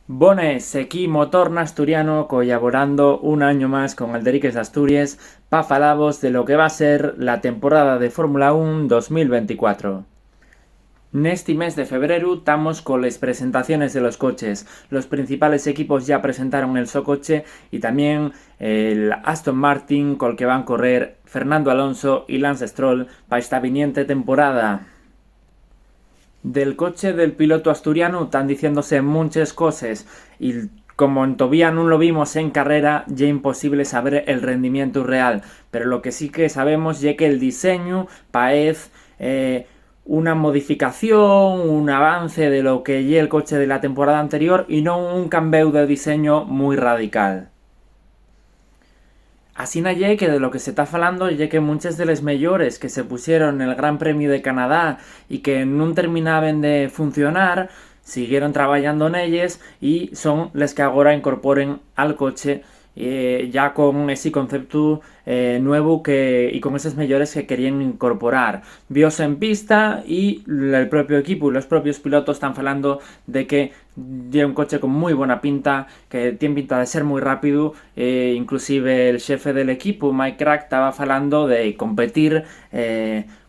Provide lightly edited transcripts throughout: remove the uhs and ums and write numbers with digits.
Bones, aquí Motorna Asturiano colaborando un año más con Alderiques de Asturias para falavos de lo que va a ser la temporada de Fórmula 1 2024. Neste mes de febrero estamos con las presentaciones de los coches. Los principales equipos ya presentaron el su coche y también el Aston Martin con el que van a correr Fernando Alonso y Lance Stroll para esta viniente temporada. Del coche del piloto asturiano están diciéndose muchas cosas y como todavía no lo vimos en carrera, ya imposible saber el rendimiento real, pero lo que sí que sabemos es que el diseño parece una modificación, un avance de lo que ya el coche de la temporada anterior y no un cambio de diseño muy radical. Así lle que de lo que se está falando ye que muchas de las mejores que se pusieron en el Gran Premio de Canadá y que no terminaban de funcionar, siguieron trabajando en ellas y son las que ahora incorporen al coche ya con ese concepto nuevo y con esas mejores que querían incorporar. Viose en pista y el propio equipo y los propios pilotos están hablando de que lleva un coche con muy buena pinta, que tiene pinta de ser muy rápido, inclusive el jefe del equipo, Mike Crack, estaba hablando de competir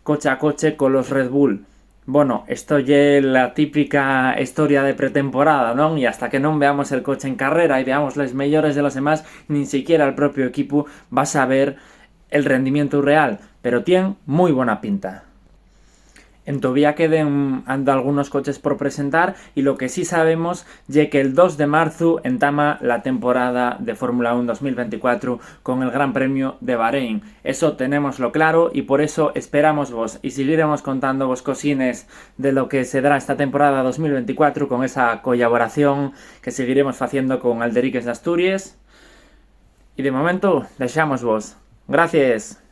coche a coche con los Red Bull. Bueno, esto es la típica historia de pretemporada, ¿no? Y hasta que no veamos el coche en carrera y veamos los mejores de los demás, ni siquiera el propio equipo va a saber el rendimiento real, pero tiene muy buena pinta. Todavía queden algunos coches por presentar y lo que sí sabemos es que el 2 de marzo entama la temporada de Fórmula 1 2024 con el Gran Premio de Bahrein. Eso tenemoslo claro y por eso esperamos vos y seguiremos contando vos cosines de lo que se dará esta temporada 2024 con esa colaboración que seguiremos haciendo con Alderiques de Asturias. Y de momento, dejamos vos. Gracias.